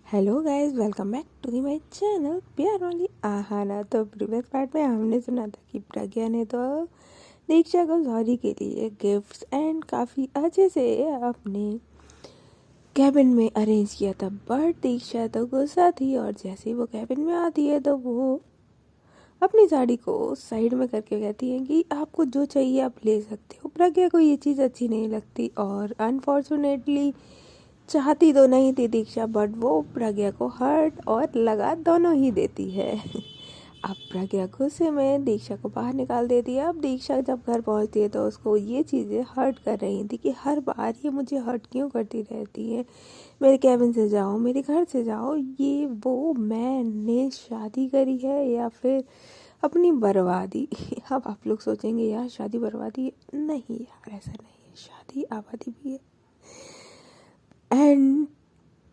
Hello guys, welcome back to the my channel प्यार वाली आहाना। तो प्रीवियस पार्ट में हमने सुना था कि प्रज्ञा ने तो दीक्षा को सॉरी के लिए गिफ्ट्स एंड काफ़ी अच्छे से अपने कैबिन में अरेंज किया था। बट दीक्षा तो गुस्सा थी और जैसे ही वो कैबिन में आती है तो वो अपनी साड़ी को साइड में करके कहती है कि आपको जो चाहिए आप ले सकते हो। प्रज्ञा को ये चीज़ अच्छी नहीं लगती और अनफॉर्चुनेटली चाहती तो नहीं थी दीक्षा, बट वो प्रज्ञा को हर्ट और लगा दोनों ही देती है। अब प्रज्ञा गुस्से में दीक्षा को बाहर निकाल देती है। अब दीक्षा जब घर पहुंचती है तो उसको ये चीज़ें हर्ट कर रही थी कि हर बार ये मुझे हर्ट क्यों करती रहती है, मेरे कैबिन से जाओ, मेरे घर से जाओ, ये वो मैंने शादी करी है या फिर अपनी बर्बादी। अब आप लोग सोचेंगे यार शादी बर्बादी है। नहीं यार, ऐसा नहीं है, शादी आबादी भी है। एंड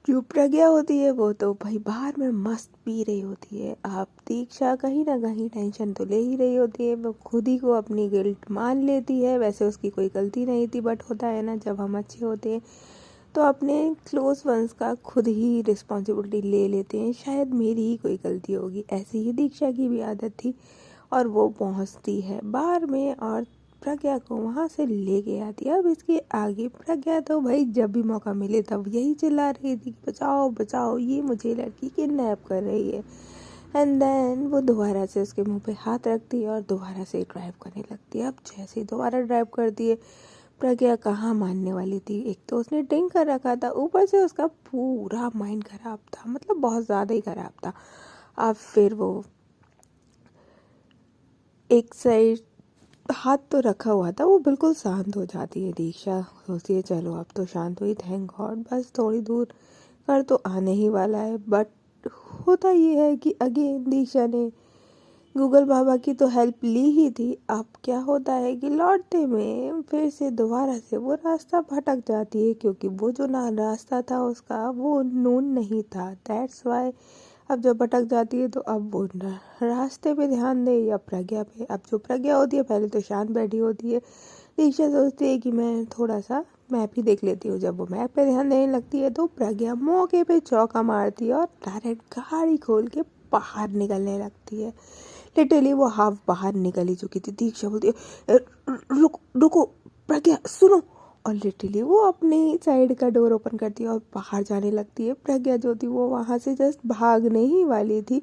जो प्रज्ञा होती है वो तो भाई बाहर में मस्त पी रही होती है। आप दीक्षा कहीं ना कहीं टेंशन तो ले ही रही होती है, वो खुद ही को अपनी गिल्ट मान लेती है। वैसे उसकी कोई गलती नहीं थी, बट होता है ना जब हम अच्छे होते हैं तो अपने क्लोज वंस का खुद ही रिस्पॉन्सिबिलिटी ले लेते हैं, शायद मेरी ही कोई गलती होगी। ऐसी ही दीक्षा की भी आदत थी और वो पहुंचती है बार में और प्रज्ञा को वहां से लेके आती है। अब इसके आगे प्रज्ञा तो भाई जब भी मौका मिले तब यही चिल्ला रही थी कि बचाओ बचाओ, ये मुझे लड़की किडनैप कर रही है। एंड देन वो दोबारा से उसके मुंह पे हाथ रखती है और दोबारा से ड्राइव करने लगती है। अब जैसे ही दोबारा ड्राइव करती है, प्रज्ञा कहाँ मानने वाली थी। एक तो उसने ड्रिंक कर रखा था, ऊपर से उसका पूरा माइंड खराब था, मतलब बहुत ज़्यादा ही खराब था। अब फिर वो एक साइड हाथ तो रखा हुआ था, वो बिल्कुल शांत हो जाती है। दीक्षा सोचती है चलो अब तो शांत हुई, थैंक गॉड, बस थोड़ी दूर कर तो आने ही वाला है। बट होता ये है कि अगेन दीक्षा ने गूगल बाबा की तो हेल्प ली ही थी। अब क्या होता है कि लौटते में फिर से दोबारा से वो रास्ता भटक जाती है, क्योंकि वो जो ना रास्ता था उसका वो नोन नहीं था। दैट्स वाई अब जब भटक जाती है तो अब वो रास्ते पे ध्यान दे या प्रज्ञा पे। अब जो प्रज्ञा होती है पहले तो शांत बैठी होती है, दीक्षा सोचती है कि मैं थोड़ा सा मैप ही देख लेती हूँ। जब वो मैप पे ध्यान देने लगती है तो प्रज्ञा मौके पे चौका मारती है और डायरेक्ट गाड़ी खोल के बाहर निकलने लगती है। लिटरली वो हाफ बाहर निकल ही चुकी थी। दीक्षा बोलती है रुको रुको प्रज्ञा सुनो, और लिटरली वो अपनी साइड का डोर ओपन करती है और बाहर जाने लगती है। प्रज्ञा जो थी वो वहाँ से जस्ट भागने ही वाली थी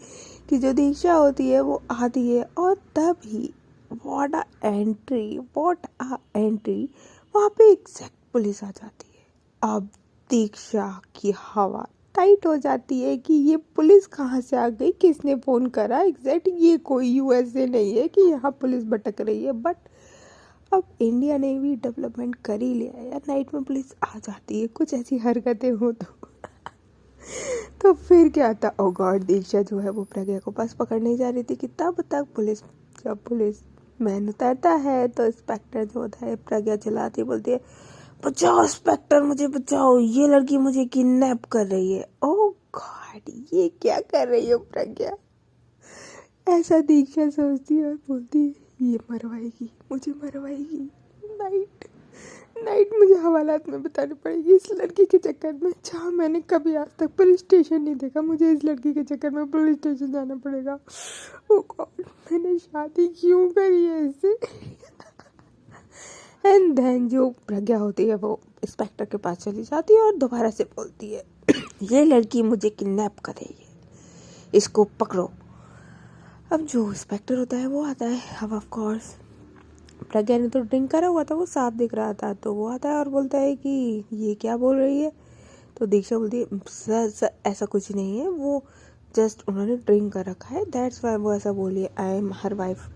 कि जो दीक्षा होती है वो आती है और तभी what a entry, what a entry, वहाँ पे एग्जैक्ट पुलिस आ जाती है। अब दीक्षा की हवा टाइट हो जाती है कि ये पुलिस कहाँ से आ गई, किसने फ़ोन करा एग्जैक्ट। ये कोई यूएसए नहीं है कि यहाँ पुलिस भटक रही है। बट अब इंडिया ने भी डेवलपमेंट कर ही लिया है यार, नाइट में पुलिस आ जाती है, कुछ ऐसी हरकतें हो तो फिर क्या था। ओ गॉड, दीक्षा जो है वो प्रज्ञा को बस पकड़ने जा रही थी कि तब तक जब पुलिस मैन उतरता है तो इंस्पेक्टर जो होता है प्रज्ञा चिल्लाती बोलती है बचाओ इंस्पेक्टर, मुझे बचाओ, ये लड़की मुझे किडनैप कर रही है। ओ गॉड, ये क्या कर रही हो प्रज्ञा, ऐसा दीक्षा सोचती है और बोलती है ये मरवाएगी, मुझे मरवाएगी। नाइट नाइट मुझे हवालात में बतानी पड़ेगी इस लड़की के चक्कर में, जहाँ मैंने कभी आज तक पुलिस स्टेशन नहीं देखा, मुझे इस लड़की के चक्कर में पुलिस स्टेशन जाना पड़ेगा। ओ गॉड, मैंने शादी क्यों करी है इससे। एंड देन जो प्रज्ञा होती है वो इंस्पेक्टर के पास चली जाती है और दोबारा से बोलती है ये लड़की मुझे किडनैप कर रही है, इसको पकड़ो। अब जो इंस्पेक्टर होता है वो आता है। अब ऑफ कोर्स प्रज्ञा ने तो ड्रिंक करा हुआ था, वो साफ दिख रहा था, तो वो आता है और बोलता है कि ये क्या बोल रही है। तो दीक्षा बोलती है सर ऐसा कुछ नहीं है, वो जस्ट उन्होंने ड्रिंक कर रखा है, दैट्स वाई वो ऐसा बोली है, आई एम हर वाइफ।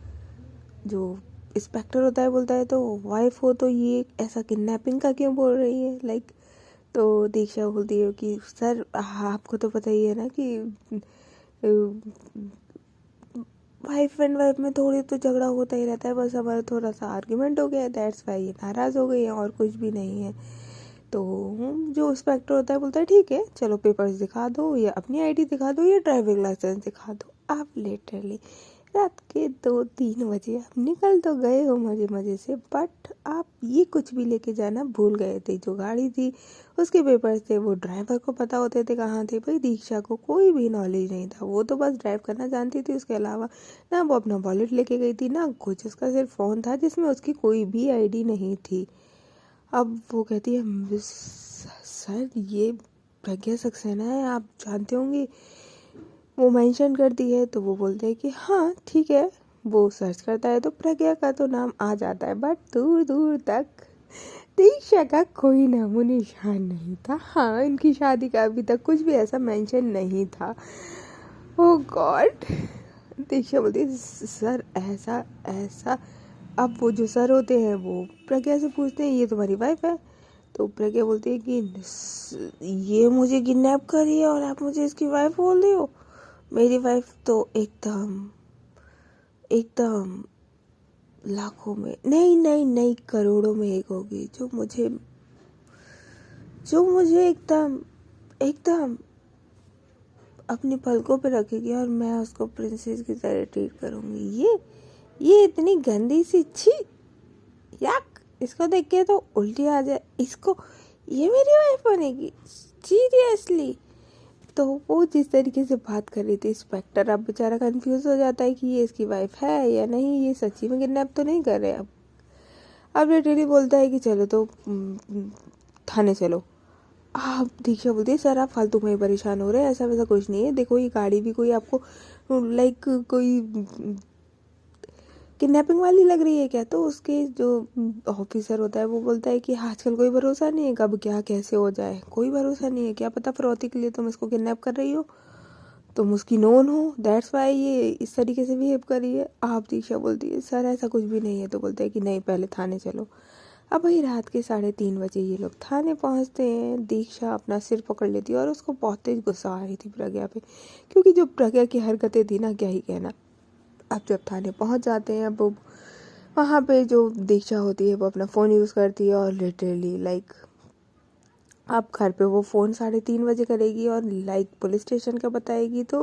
जो इंस्पेक्टर होता है बोलता है तो वाइफ हो तो ये ऐसा किडनैपिंग का क्यों बोल रही है लाइक। तो दीक्षा बोलती है कि सर आपको तो पता ही है ना कि वाइफ एंड वाइफ में थोड़ी तो झगड़ा होता ही रहता है, बस हमारा थोड़ा सा आर्ग्यूमेंट हो गया है, दैट्स वाई ये नाराज़ हो गई है और कुछ भी नहीं है। तो जो इंस्पेक्टर होता है बोलता है ठीक है चलो पेपर्स दिखा दो, या अपनी आईडी दिखा दो, या ड्राइविंग लाइसेंस दिखा दो। आप लिटरली रात के 2-3 बजे आप निकल तो गए हो मज़े मज़े से, बट आप ये कुछ भी लेके जाना भूल गए थे। जो गाड़ी थी उसके पेपर्स थे वो ड्राइवर को पता होते थे कहाँ थे। भाई दीक्षा को कोई भी नॉलेज नहीं था, वो तो बस ड्राइव करना जानती थी। उसके अलावा ना वो अपना वॉलेट लेके गई थी ना कुछ, उसका सिर्फ फ़ोन था जिसमें उसकी कोई भी आईडी नहीं थी। अब वो कहती है सर ये प्रज्ञा सक्सेना है, आप जानते होंगे। वो मेंशन करती है तो वो बोलते हैं कि हाँ ठीक है। वो सर्च करता है तो प्रज्ञा का तो नाम आ जाता है, बट दूर दूर तक दीक्षा का कोई नामो निशान नहीं था। हाँ, इनकी शादी का अभी तक कुछ भी ऐसा मेंशन नहीं था। ओ गॉड। दीक्षा बोलती है सर ऐसा ऐसा। अब वो जो सर होते हैं वो प्रज्ञा से पूछते हैं ये तुम्हारी वाइफ है? तो प्रज्ञा बोलती है कि ये मुझे किडनैप करी है और आप मुझे इसकी वाइफ बोल रहे हो? मेरी वाइफ तो एकदम एकदम लाखों में नहीं नहीं नहीं करोड़ों में एक होगी, जो मुझे एकदम एकदम अपनी पलकों पे रखेगी और मैं उसको प्रिंसेस की तरह ट्रीट करूँगी। ये इतनी गंदी सी छी, याक, इसको देख के तो उल्टी आ जाए। इसको ये मेरी वाइफ बनेगी? सीरियसली? तो वो जिस तरीके से बात कर रही थी इंस्पेक्टर अब बेचारा कंफ्यूज हो जाता है कि ये इसकी वाइफ है या नहीं, ये सच्ची में किडनैप तो नहीं कर रहे। अब लिटरली बोलता है कि चलो तो थाने चलो। आप दीक्षा बोलती है सर आप फालतू में परेशान हो रहे हैं, ऐसा वैसा कुछ नहीं है। देखो ये गाड़ी भी कोई आपको लाइक कोई किडनैपिंग वाली लग रही है क्या? तो उसके जो ऑफिसर होता है वो बोलता है कि आजकल कोई भरोसा नहीं है, कब क्या कैसे हो जाए, कोई भरोसा नहीं है। क्या पता फिरौती के लिए तुम इसको किडनैप कर रही हो, तुम उसकी नोन हो, दैट्स वाई ये इस तरीके से बिहेव कर रही है। आप दीक्षा बोलती है सर ऐसा कुछ भी नहीं है। तो बोलते हैं कि नहीं पहले थाने चलो। अब वही रात के 3:30 बजे ये लोग थाने पहुंचते हैं। दीक्षा अपना सिर पकड़ लेती है और उसको बहुत तेज गुस्सा आ रही थी प्रज्ञा पे, क्योंकि जो प्रज्ञा की हरकतें थी ना क्या ही कहना। अब जब थाने पहुंच जाते हैं, अब वहाँ पे जो दीक्षा होती है वो अपना फ़ोन यूज़ करती है और लिटरली लाइक अब घर पे वो फ़ोन 3:30 बजे करेगी और लाइक पुलिस स्टेशन का बताएगी। तो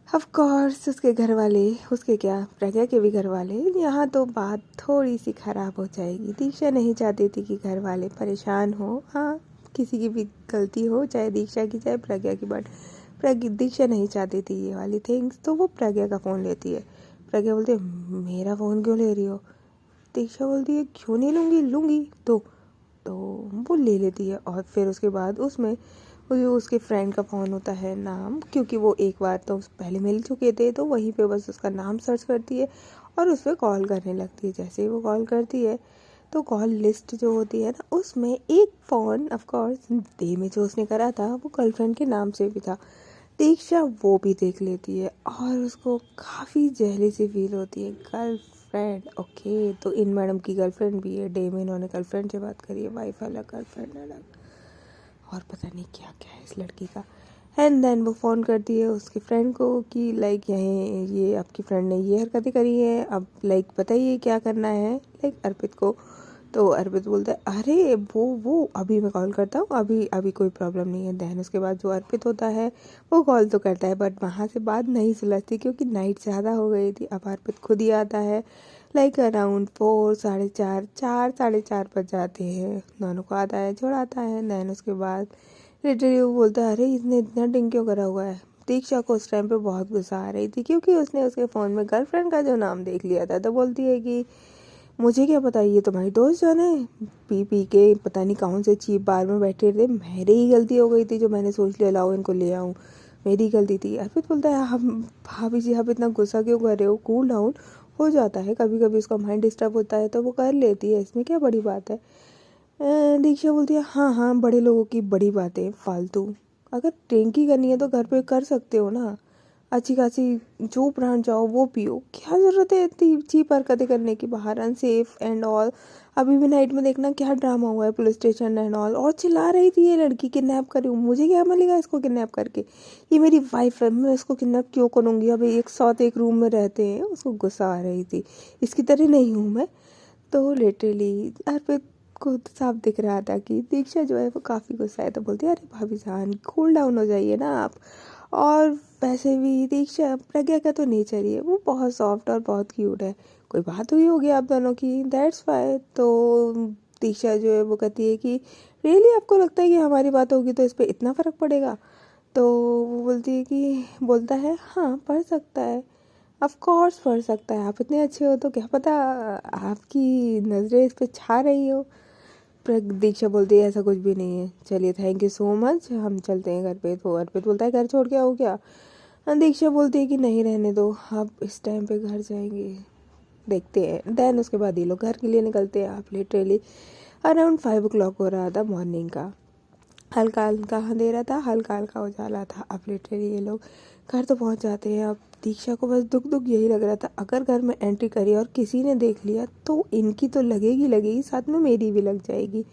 ऑफ कोर्स उसके घर वाले, उसके क्या प्रज्ञा के भी घर वाले, यहाँ तो बात थोड़ी सी ख़राब हो जाएगी। दीक्षा नहीं चाहती थी कि घर वाले परेशान हो। हाँ, किसी की भी गलती हो, चाहे दीक्षा की चाहे प्रज्ञा की, बट दीक्षा नहीं चाहती थी ये वाली थिंग्स। तो वो प्रज्ञा का फ़ोन लेती है। प्रज्ञा बोलती है मेरा फ़ोन क्यों ले रही हो? दीक्षा बोलती है क्यों नहीं लूँगी तो वो ले लेती है। और फिर उसके बाद उसमें वो जो उसके फ्रेंड का फ़ोन होता है नाम, क्योंकि वो एक बार तो पहले मिल चुके थे, तो वहीं पे बस उसका नाम सर्च करती है और उस पर कॉल करने लगती है। जैसे ही वो कॉल करती है तो कॉल लिस्ट जो होती है ना उसमें एक फ़ोन ऑफ कोर्स डे में जो उसने करा था वो गर्लफ्रेंड के नाम से भी था। दीक्षा वो भी देख लेती है और उसको काफ़ी जेलसी फील होती है। गर्लफ्रेंड ओके, तो इन मैडम की गर्लफ्रेंड भी है। डे में इन्होंने गर्लफ्रेंड से बात करी है, वाइफ अलग गर्लफ्रेंड अलग, और पता नहीं क्या क्या है इस लड़की का। एंड देन वो फ़ोन करती है उसकी फ्रेंड को कि लाइक ये आपकी फ्रेंड ने ये हरकतें करी है, अब लाइक बताइए क्या करना है, लाइक अर्पित को। तो अर्पित बोलता है अरे वो अभी मैं कॉल करता हूँ, अभी कोई प्रॉब्लम नहीं है। देन उसके बाद जो अर्पित होता है वो कॉल तो करता है बट वहाँ से बात नहीं सुलझती क्योंकि नाइट ज़्यादा हो गई थी। अब अर्पित खुद ही आता है लाइक अराउंड 4, 4:30 बज जाते हैं। दोनों को आता है, छोड़ाता है। देन उसके बाद लिटरली वो बोलता है अरे इसने इतना ड्रिंक क्यों करा हुआ है। दीक्षा को उस टाइम पे बहुत गुस्सा आ रही थी क्योंकि उसने उसके फ़ोन में गर्लफ्रेंड का जो नाम देख लिया था। तो बोलती है कि मुझे क्या पता, ये तुम्हारी दोस्त जाने पी पी के पता नहीं कौन से चीप बार में बैठे थे, मेरी ही गलती हो गई थी जो मैंने सोच लिया लाओ इनको ले आऊँ, मेरी गलती थी। अर्पित बोलता है हम भाभी जी आप इतना गुस्सा क्यों कर रहे हो, कूल डाउन हो जाता है, कभी कभी उसका माइंड डिस्टर्ब होता है तो वो कर लेती है, इसमें क्या बड़ी बात है। दीक्षा बोलती है हाँ बड़े लोगों की बड़ी बातें फालतू, अगर ड्रिंक ही करनी है तो घर पे कर सकते हो ना, अच्छी खासी जो ब्रांड चाहो वो पियो, क्या ज़रूरत है इतनी चीप हरकतें करने की बाहर, अनसेफ एंड ऑल। अभी भी नाइट में देखना क्या ड्रामा हुआ है पुलिस स्टेशन एंड ऑल, और चिल्ला रही थी ये लड़की किडनैप करी हूँ, मुझे क्या मिलेगा इसको किडनैप करके, ये मेरी वाइफ है, मैं इसको किडनैप क्यों करूँगी, अभी एक साथ एक रूम में रहते हैं। उसको गुस्सा आ रही थी, इसकी तरह नहीं हूँ मैं। तो लिटरली अर्पित को तो साफ दिख रहा था कि दीक्षा जो है वो काफ़ी गुस्सा है। तो बोलती है अरे भाभी जान कूल डाउन हो जाइए ना आप। और वैसे भी दीक्षा प्रज्ञा का तो नेचर ही है, वो बहुत सॉफ्ट और बहुत क्यूट है। कोई बात हुई होगी आप दोनों की, दैट्स वाई। तो दीक्षा जो है वो कहती है कि रियली आपको लगता है कि हमारी बात होगी तो इस पर इतना फ़र्क पड़ेगा? तो वो बोलता है हाँ पड़ सकता है, ऑफ कोर्स पड़ सकता है। आप इतने अच्छे हो तो क्या पता आपकी नज़रें इस पे छा रही हो। दीक्षा बोलती है ऐसा कुछ भी नहीं है, चलिए थैंक यू सो मच, हम चलते हैं घर पे। तो अर्पित बोलता है घर छोड़ के आओ क्या? दीक्षा बोलती है कि नहीं रहने दो, आप इस टाइम पे घर जाएंगे देखते हैं। देन उसके बाद ये लोग घर के लिए निकलते हैं। आप लिटरली अराउंड 5 o'clock हो रहा था मॉर्निंग का। हल्का हल्का अंधेरा था, हल्का हल्का उजाला था। अब लिटरली ये लोग घर तो पहुंच जाते हैं। अब दीक्षा को बस दुख दुख यही लग रहा था, अगर घर में एंट्री करी और किसी ने देख लिया तो इनकी तो लगेगी, साथ में मेरी भी लग जाएगी।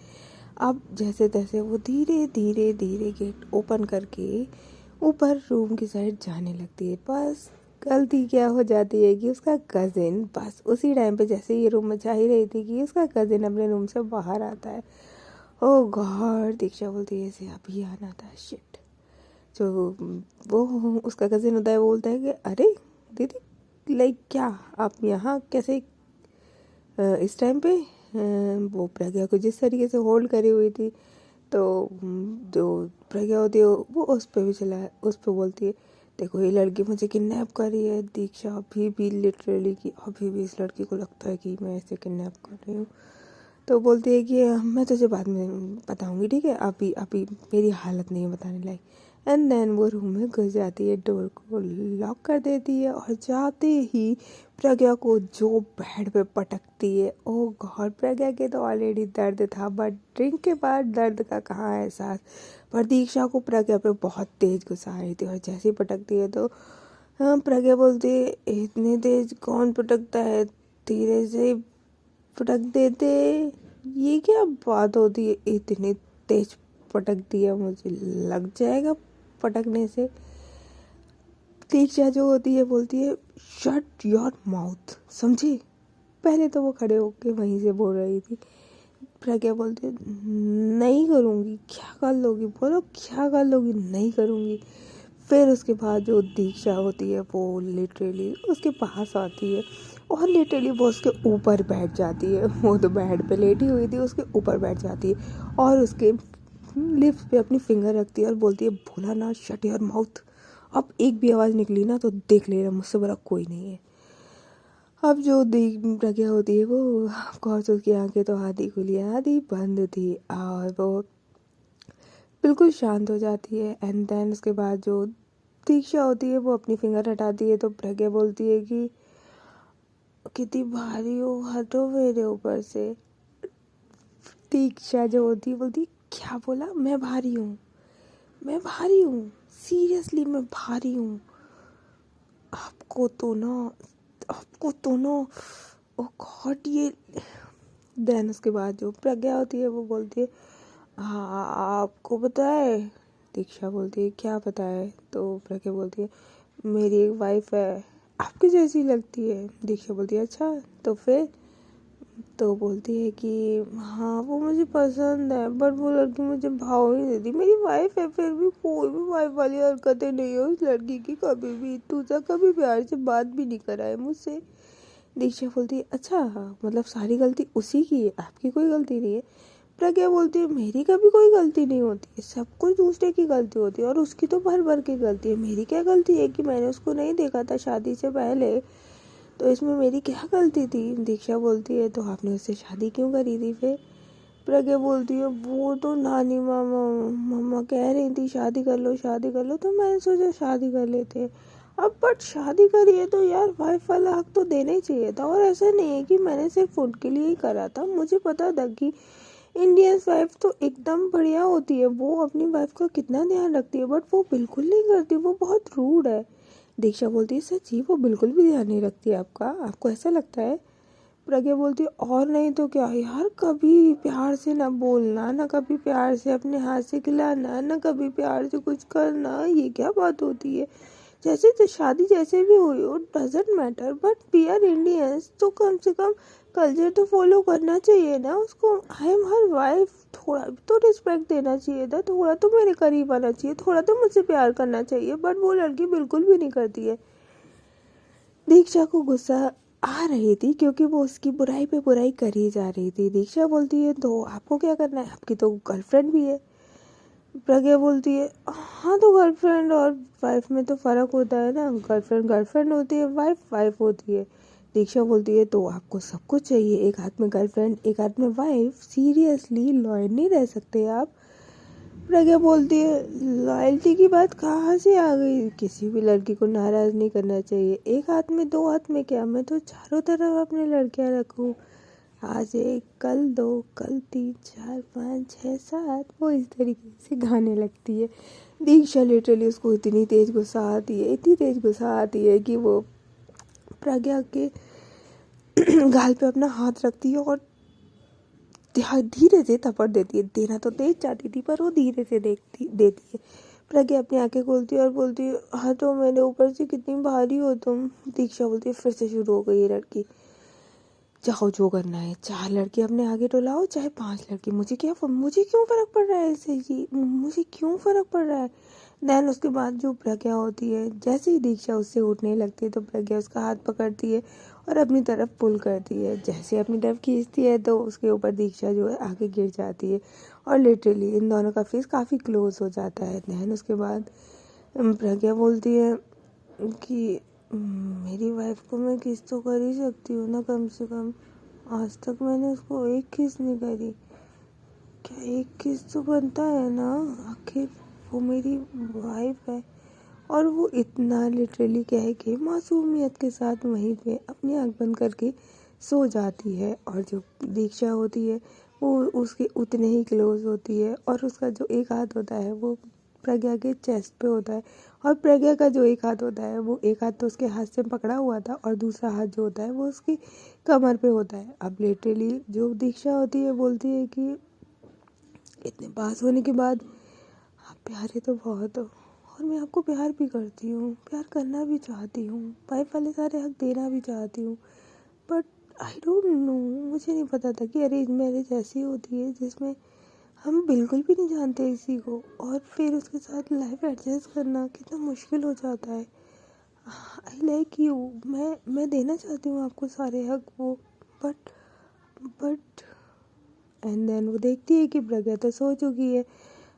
अब जैसे तैसे वो धीरे धीरे धीरे गेट ओपन करके ऊपर रूम की साइड जाने लगती है। बस गलती क्या हो जाती है कि उसका कज़िन बस उसी टाइम पे, जैसे ये रूम में जा ही रही थी कि उसका कज़िन अपने रूम से बाहर आता है। ओह गॉड, दीक्षा बोलती है इसे अभी आना था, शिट। जो वो उसका कज़िन होता है वो बोलता है कि अरे दीदी लाइक क्या आप यहाँ कैसे इस टाइम पे? वो प्रज्ञा को जिस तरीके से होल्ड करी हुई थी, तो जो प्रज्ञा होती है वो उस पर भी उस पर बोलती है देखो ये लड़की मुझे किडनैप कर रही है। दीक्षा अभी भी लिटरली कि अभी भी इस लड़की को लगता है कि मैं इसे किडनैप कर रही हूँ। तो बोलती है कि मैं तुझे बाद में बताऊंगी, ठीक है, अभी अभी मेरी हालत नहीं है बताने लायक। एंड देन वो रूम में घुस जाती है, डोर को लॉक कर देती है और जाते ही प्रज्ञा को जो बेड पे पटकती है। ओह गॉड, प्रज्ञा के तो ऑलरेडी दर्द था, बट ड्रिंक के बाद दर्द का कहाँ एहसास। पर दीक्षा को प्रज्ञा पे बहुत तेज गुस्सा आ रही थी और जैसे ही पटकती है तो प्रज्ञा बोलती है इतनी तेज कौन पटकता है, धीरे से पटक देते। ये क्या बात होती है, इतनी तेज पटक दिया, मुझे लग जाएगा पटकने से। दीक्षा जो होती है बोलती है शट योर माउथ, समझी? पहले तो वो खड़े होके वहीं से बोल रही थी। प्रज्ञा बोलती है नहीं करूँगी। क्या कर लोगी, बोलो क्या कर लोगी? नहीं करूँगी। फिर उसके बाद जो दीक्षा होती है वो लिटरली उसके पास आती है और लिटरली वो उसके ऊपर बैठ जाती है। वो तो बेड पे लेटी हुई थी, उसके ऊपर बैठ जाती है और उसके लिप्स पे अपनी फिंगर रखती है और बोलती है बोला ना शट योर माउथ, अब एक भी आवाज़ निकली ना तो देख लेना, मुझसे बड़ा कोई नहीं है। अब जो प्रज्ञा होती है वो ऑफकोर्स उसकी आंखें तो आधी खुली आधी बंद थी और वो बिल्कुल शांत हो जाती है। एंड देन उसके बाद जो दीक्षा होती है वो अपनी फिंगर हटाती है तो प्रज्ञा बोलती है कि कितनी भारी हो, हटो मेरे ऊपर से। दीक्षा जो होती है बोलती क्या बोला? मैं भारी हूँ, मैं भारी हूँ, सीरियसली मैं भारी हूँ। आपको तो ना ओ गॉड ये। देन उसके बाद जो प्रज्ञा होती है वो बोलती है हाँ आपको पता है? दीक्षा बोलती है क्या पता है? तो प्रज्ञा बोलती है मेरी एक वाइफ है, आपकी जैसी लगती है। दीक्षा बोलती है अच्छा तो फिर? तो बोलती है कि हाँ वो मुझे पसंद है बट वो लड़की मुझे भाव नहीं देती। मेरी वाइफ है फिर भी कोई भी वाइफ वाली हरकतें नहीं है उस लड़की की, कभी भी तुझा कभी प्यार से बात भी नहीं करा है मुझसे। दीक्षा बोलती है अच्छा मतलब सारी गलती उसी की है, आपकी कोई गलती नहीं है। प्रज्ञा बोलती है मेरी कभी कोई गलती नहीं होती है, सब कुछ दूसरे की गलती होती है और उसकी तो भर भर की गलती है। मेरी क्या गलती है कि मैंने उसको नहीं देखा था शादी से पहले, तो इसमें मेरी क्या गलती थी? दीक्षा बोलती है तो आपने उससे शादी क्यों करी थी फिर? प्रज्ञा बोलती है वो तो नानी मम्मा कह रही थी शादी कर लो शादी कर लो, तो मैंने सोचा शादी कर लेते हैं। अब बट शादी करी है तो यार वाइफ वाला हक तो देना ही चाहिए था। और ऐसा नहीं है कि मैंने सिर्फ उनके लिए ही करा था, मुझे पता था कि इंडियन वाइफ तो एकदम बढ़िया होती है, वो अपनी वाइफ का कितना ध्यान रखती है, बट वो बिल्कुल नहीं करती, वो बहुत रूड है। दीक्षा बोलती है सच्ची वो बिल्कुल भी ध्यान नहीं रखती आपका, आपको ऐसा लगता है? प्रज्ञा बोलती है और नहीं तो क्या यार, कभी प्यार से ना बोलना, ना कभी प्यार से अपने हाथ से खिलाना, ना कभी प्यार से कुछ करना, ये क्या बात होती है? जैसे तो शादी जैसे भी हुई हो doesn't matter, but we are Indians, तो कम से कम कल्चर तो फॉलो करना चाहिए ना उसको। आई एम हर वाइफ, थोड़ा भी तो रिस्पेक्ट देना चाहिए था, थोड़ा तो मेरे करीब आना चाहिए, थोड़ा तो मुझसे प्यार करना चाहिए, बट वो लड़की बिल्कुल भी नहीं करती है। दीक्षा को गुस्सा आ रही थी क्योंकि वो उसकी बुराई पे बुराई कर ही जा रही थी। दीक्षा बोलती है तो आपको क्या करना है, आपकी तो गर्लफ्रेंड भी है। प्रज्ञा बोलती है हाँ तो गर्लफ्रेंड और वाइफ में तो फ़र्क होता है ना, गर्लफ्रेंड गर्लफ्रेंड होती है, वाइफ वाइफ होती है। दीक्षा बोलती है तो आपको सब कुछ चाहिए, एक हाथ में गर्लफ्रेंड एक हाथ में वाइफ, सीरियसली लॉयल नहीं रह सकते आप। प्रज्ञा बोलती है लॉयल्टी की बात कहाँ से आ गई, किसी भी लड़की को नाराज़ नहीं करना चाहिए, एक हाथ में दो हाथ में क्या, मैं तो चारों तरफ अपनी लड़कियां रखूँ, आज एक कल दो कल तीन चार पाँच छः सात, वो इस तरीके से गाने लगती है। दीक्षा लिटरली उसको इतनी तेज़ गुस्सा आती है, इतनी तेज़ गुस्सा आती है कि वो प्रज्ञा के गाल पे अपना हाथ रखती है और धीरे से थप्पड़ देती है। देना तो तेज चाहती थी पर वो धीरे से देती है। प्रज्ञा अपनी आंखें खोलती है और बोलती है हाँ तो मेरे ऊपर से कितनी भारी हो तुम। दीक्षा बोलती है फिर से शुरू हो गई ये लड़की, जाओ जो करना है, 4 लड़के अपने आगे टोलाओ चाहे 5 लड़के, मुझे क्यों फ़र्क पड़ रहा है इससे जी, मुझे क्यों फ़र्क पड़ रहा है। देन उसके बाद जो प्रज्ञा होती है, जैसे ही दीक्षा उससे उठने लगती है तो प्रज्ञा उसका हाथ पकड़ती है और अपनी तरफ पुल करती है। जैसे अपनी तरफ खींचती है तो उसके ऊपर दीक्षा जो है आगे गिर जाती है और लिटरली इन दोनों का फेस काफ़ी क्लोज हो जाता है। देन उसके बाद प्रज्ञा बोलती है कि मेरी वाइफ को मैं किस तो कर ही सकती हूँ ना, कम से कम आज तक मैंने उसको एक किस नहीं करी, क्या एक किस तो बनता है ना, आखिर वो मेरी वाइफ है। और वो इतना लिटरली कह के मासूमियत के साथ वहीं पे अपनी आँख बंद करके सो जाती है। और जो दीक्षा होती है वो उसके उतने ही क्लोज होती है और उसका जो एक हाथ होता है वो प्रज्ञा के चेस्ट पे होता है और प्रज्ञा का जो एक हाथ होता है वो एक हाथ तो उसके हाथ से पकड़ा हुआ था और दूसरा हाथ जो होता है वो उसकी कमर पे होता है। अब लिटरली जो दीक्षा होती है बोलती है कि इतने पास होने के बाद आप प्यारे तो बहुत हो और मैं आपको प्यार भी करती हूँ, प्यार करना भी चाहती हूँ, वाइफ वाले सारे हक देना भी चाहती हूँ, बट आई डोंट नो, मुझे नहीं पता था कि अरेंज मैरिज ऐसी होती है जिसमें हम बिल्कुल भी नहीं जानते इसी को और फिर उसके साथ लाइफ एडजस्ट करना कितना मुश्किल हो जाता है। आई लाइक यू, मैं देना चाहती हूँ आपको सारे हक वो, बट एंड देन वो देखती है कि प्रज्ञा तो सो चुकी है।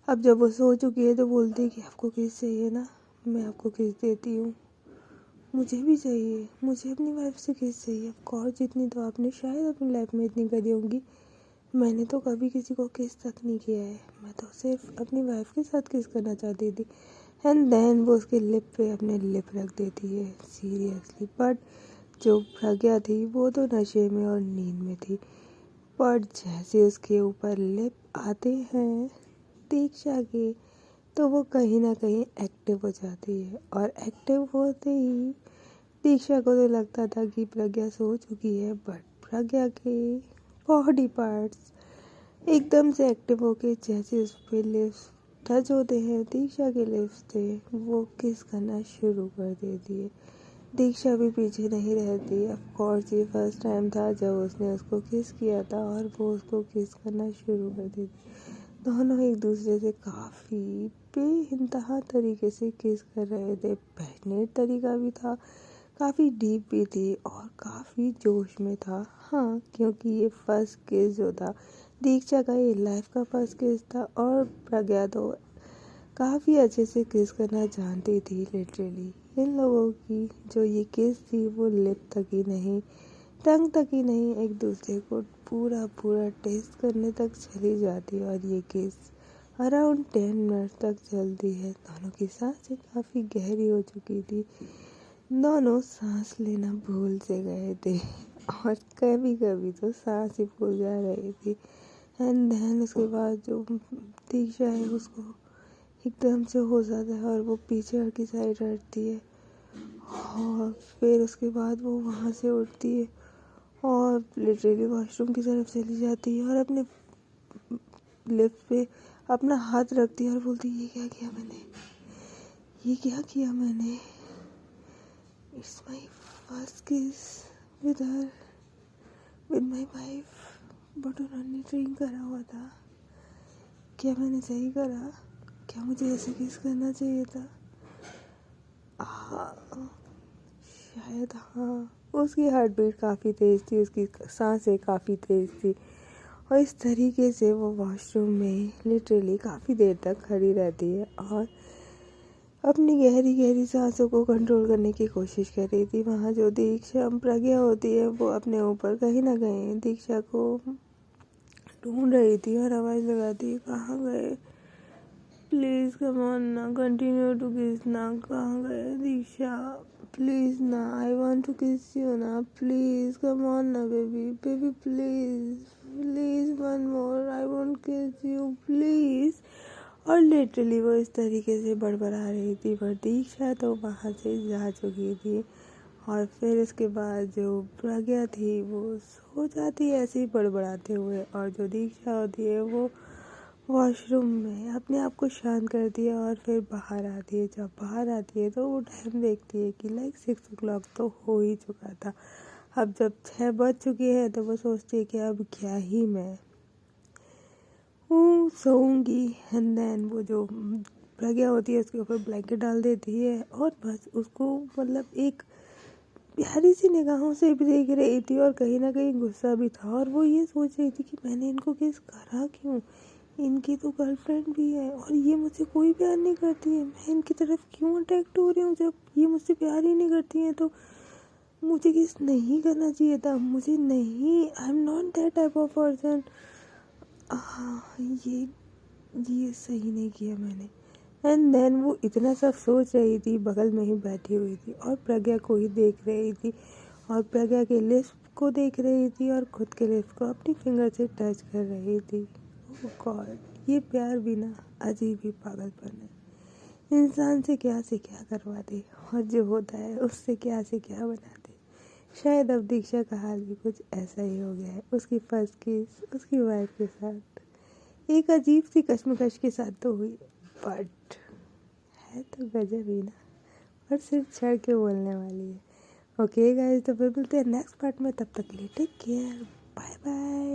अब जब वो सो चुकी है तो बोलती है कि आपको किस चाहिए ना, मैं आपको किस देती हूँ, मुझे भी चाहिए, मुझे अपनी वाइफ से किस चाहिए। ऑफकोर्स जितनी तो आपने शायद अपनी लाइफ में इतनी करी होंगी, मैंने तो कभी किसी को किस तक नहीं किया है, मैं तो सिर्फ अपनी वाइफ के साथ किस करना चाहती थी। एंड देन वो उसके लिप पे अपने लिप रख देती है सीरियसली। बट जो प्रज्ञा थी वो तो नशे में और नींद में थी, बट जैसे उसके ऊपर लिप आते हैं दीक्षा के तो वो कहीं ना कहीं एक्टिव हो जाती है और एक्टिव होते ही दीक्षा को तो लगता था कि प्रज्ञा सो चुकी है, बट प्रज्ञा के बॉडी पार्ट्स एकदम से एक्टिव होके जैसे उस पे लिप्स टच होते हैं दीक्षा के लिप्स थे वो किस करना शुरू कर देती है। दीक्षा भी पीछे नहीं रहती। ऑफ कोर्स ये फर्स्ट टाइम था जब उसने उसको किस किया था और वो उसको किस करना शुरू कर देती। दोनों एक दूसरे से काफ़ी बेइंतहा तरीके से किस कर रहे थे, पैशनेट तरीका भी था, काफ़ी डीप भी थी और काफ़ी जोश में था। हाँ क्योंकि ये फर्स्ट किस जो था दीक्षा का ये लाइफ का फर्स्ट किस था और प्रज्ञा तो काफ़ी अच्छे से किस करना जानती थी। लिटरली इन लोगों की जो ये किस थी वो लिप तक ही नहीं, टंग तक ही नहीं, एक दूसरे को पूरा पूरा टेस्ट करने तक चली जाती है। और ये किस अराउंड 10 मिनट तक चलती है। दोनों की सांसें काफ़ी गहरी हो चुकी थी, दोनों सांस लेना भूल से गए थे और कभी कभी तो सांस ही भूल जा रही थी। एंड देन उसके बाद जो दीक्षा है उसको एकदम से हो जाता है और वो पीछे की साइड हटती है और फिर उसके बाद वो वहाँ से उठती है और लिटरली वॉशरूम की तरफ चली जाती है और अपने लिफ्ट पे अपना हाथ रखती है और बोलती है ये क्या किया मैंने, ये क्या किया मैंने, It's my first kiss with her, with my wife. But उन्होंने ड्रिंक करा हुआ था। क्या मैंने सही करा? क्या मुझे ऐसे किस करना चाहिए था? शायद हाँ। उसकी हार्ट बीट काफ़ी तेज़ थी, उसकी सांसें काफ़ी तेज़ थी, और इस तरीके से वो वॉशरूम में लिटरली काफ़ी देर तक खड़ी रहती है और अपनी गहरी गहरी सांसों को कंट्रोल करने की कोशिश कर रही थी। वहाँ जो दीक्षा प्रज्ञा होती है वो अपने ऊपर कहीं ना कहीं दीक्षा को ढूंढ रही थी और आवाज़ लगाती, कहाँ गए, प्लीज़ कम ऑन ना, कंटिन्यू टू किस ना, कहाँ गए दीक्षा, प्लीज़ ना, आई वांट टू किस यू ना, प्लीज़ कम ऑन ना baby, baby please, please one more, I want किस यू प्लीज़। और लिटरली वो इस तरीके से बड़बड़ा रही थी, पर दीक्षा तो वहाँ से जा चुकी थी। और फिर इसके बाद जो प्रज्ञा थी वो सो जाती है ऐसे ही बड़बड़ाते हुए, और जो दीक्षा होती है वो वॉशरूम में अपने आप को शांत करती है और फिर बाहर आती है। जब बाहर आती है तो वो टाइम देखती है कि 6 o'clock तो हो ही चुका था। अब जब 6 बज चुकी है तो वो सोचती है कि अब क्या ही मैं सोऊंगी। एंड देन वो जो प्रज्ञा होती है उसके ऊपर ब्लैंकेट डाल देती है और बस उसको मतलब एक प्यारी सी निगाहों से भी देख रही थी और कहीं ना कहीं गुस्सा भी था। और वो ये सोच रही थी कि मैंने इनको किस करा क्यों, इनकी तो गर्लफ्रेंड भी है और ये मुझसे कोई प्यार नहीं करती है, मैं इनकी तरफ क्यों अट्रैक्ट हो रही हूँ। जब ये मुझसे प्यार ही नहीं करती है तो मुझे किस नहीं करना चाहिए था, मुझे नहीं, I am not that type of person. ये सही नहीं किया मैंने। एंड देन वो इतना सब सोच रही थी, बगल में ही बैठी हुई थी और प्रज्ञा को ही देख रही थी और प्रज्ञा के लिप्स को देख रही थी और खुद के लिप्स को अपनी फिंगर से टच कर रही थी। ओह गॉड, ये प्यार भी ना अजीब ही पागलपन है। इंसान से क्या करवा दे और जो होता है उससे क्या से क्या बना दे। शायद अब दीक्षा का हाल भी कुछ ऐसा ही हो गया है। उसकी फर्स्ट किस उसकी वाइफ के साथ एक अजीब सी कश्मकश के साथ तो हुई, बट है तो गजब ही ना, और सिर्फ चढ़ के बोलने वाली है। ओके गाइस, तो फिर मिलते हैं नेक्स्ट पार्ट में, तब तक के लिए टेक केयर, बाय बाय।